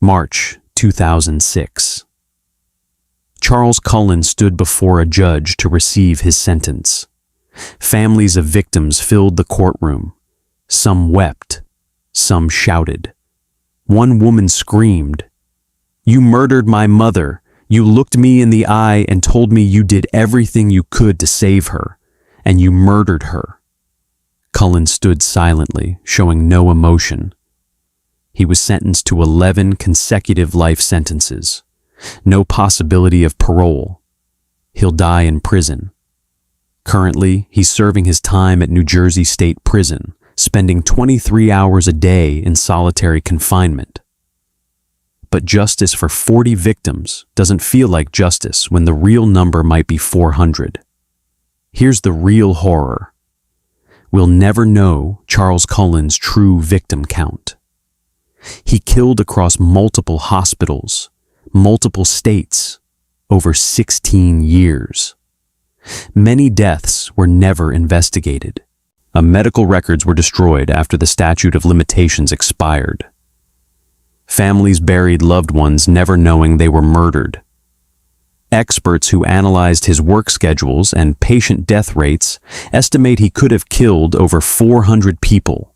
March 2006. Charles Cullen stood before a judge to receive his sentence. Families of victims filled the courtroom. Some wept, some shouted. One woman screamed, "You murdered my mother. You looked me in the eye and told me you did everything you could to save her, and you murdered her." Cullen stood silently, showing no emotion. He was sentenced to 11 consecutive life sentences. No possibility of parole. He'll die in prison. Currently, he's serving his time at New Jersey State Prison, spending 23 hours a day in solitary confinement. But justice for 40 victims doesn't feel like justice when the real number might be 400. Here's the real horror. We'll never know Charles Cullen's true victim count. He killed across multiple hospitals, multiple states, over 16 years. Many deaths were never investigated. Medical records were destroyed after the statute of limitations expired. Families buried loved ones never knowing they were murdered. Experts who analyzed his work schedules and patient death rates estimate he could have killed over 400 people.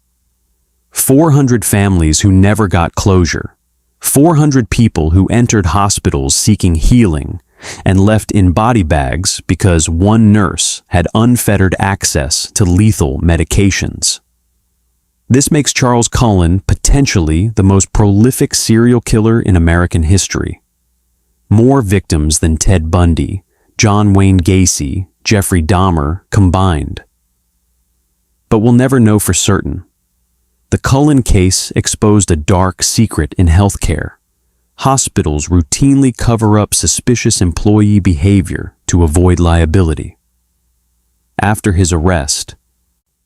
400 families who never got closure. 400 people who entered hospitals seeking healing and left in body bags because one nurse had unfettered access to lethal medications. This makes Charles Cullen potentially the most prolific serial killer in American history. More victims than Ted Bundy, John Wayne Gacy, Jeffrey Dahmer combined. But we'll never know for certain. The Cullen case exposed a dark secret in healthcare. Hospitals routinely cover up suspicious employee behavior to avoid liability. After his arrest,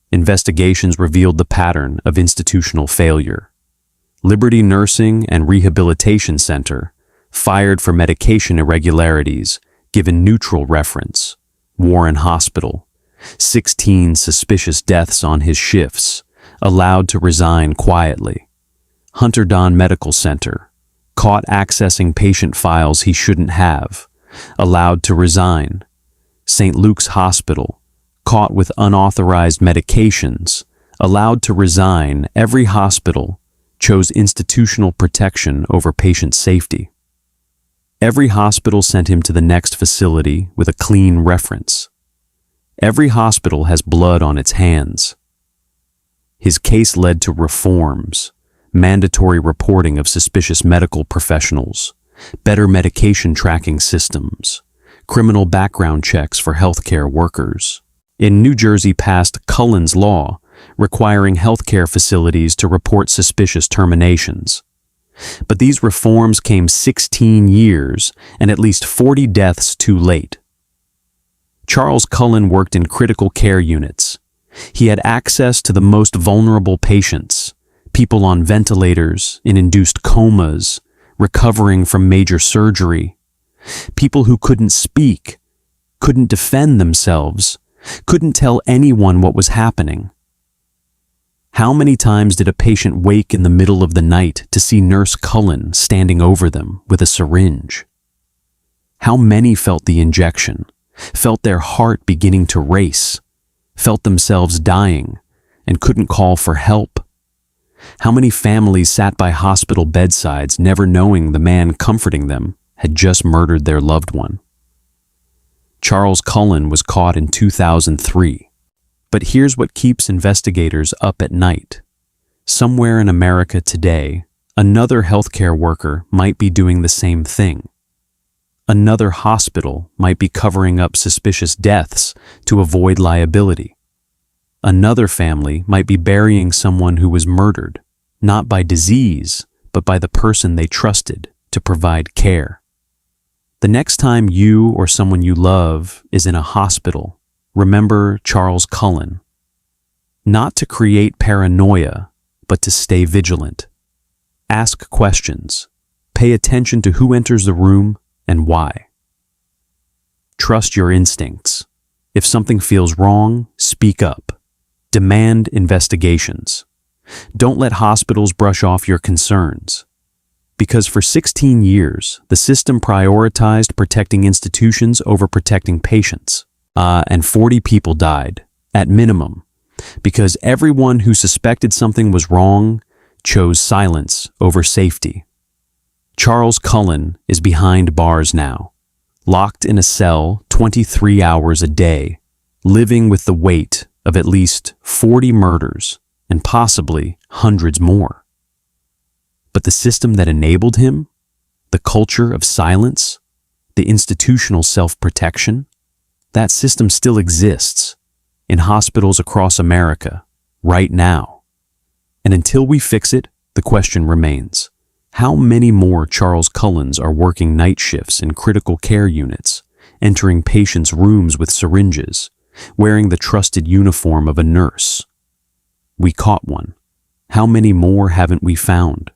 investigations revealed the pattern of institutional failure. Liberty Nursing and Rehabilitation Center, fired for medication irregularities, given neutral reference. Warren Hospital, 16 suspicious deaths on his shifts, allowed to resign quietly. Hunter Don Medical Center, caught accessing patient files he shouldn't have, allowed to resign. St. Luke's Hospital, caught with unauthorized medications, allowed to resign. Every hospital chose institutional protection over patient safety. Every hospital sent him to the next facility with a clean reference. Every hospital has blood on its hands. His case led to reforms, mandatory reporting of suspicious medical professionals, better medication tracking systems, criminal background checks for healthcare workers. In New Jersey passed Cullen's Law, requiring healthcare facilities to report suspicious terminations. But these reforms came 16 years and at least 40 deaths too late. Charles Cullen worked in critical care units. He had access to the most vulnerable patients, people on ventilators, in induced comas, recovering from major surgery, people who couldn't speak, couldn't defend themselves, couldn't tell anyone what was happening. How many times did a patient wake in the middle of the night to see Nurse Cullen standing over them with a syringe? How many felt the injection, felt their heart beginning to race, felt themselves dying, and couldn't call for help? How many families sat by hospital bedsides never knowing the man comforting them had just murdered their loved one? Charles Cullen was caught in 2003. But here's what keeps investigators up at night. Somewhere in America today, another healthcare worker might be doing the same thing. Another hospital might be covering up suspicious deaths to avoid liability. Another family might be burying someone who was murdered, not by disease, but by the person they trusted to provide care. The next time you or someone you love is in a hospital, remember Charles Cullen. Not to create paranoia, but to stay vigilant. Ask questions. Pay attention to who enters the room and why. Trust your instincts. If something feels wrong, speak up. Demand investigations. Don't let hospitals brush off your concerns. Because for 16 years, the system prioritized protecting institutions over protecting patients. And 40 people died, at minimum, because everyone who suspected something was wrong chose silence over safety. Charles Cullen is behind bars now, locked in a cell 23 hours a day, living with the weight of at least 40 murders and possibly hundreds more. But the system that enabled him, the culture of silence, the institutional self-protection, that system still exists in hospitals across America right now. And until we fix it, the question remains, how many more Charles Cullens are working night shifts in critical care units, entering patients' rooms with syringes, wearing the trusted uniform of a nurse? We caught one. How many more haven't we found?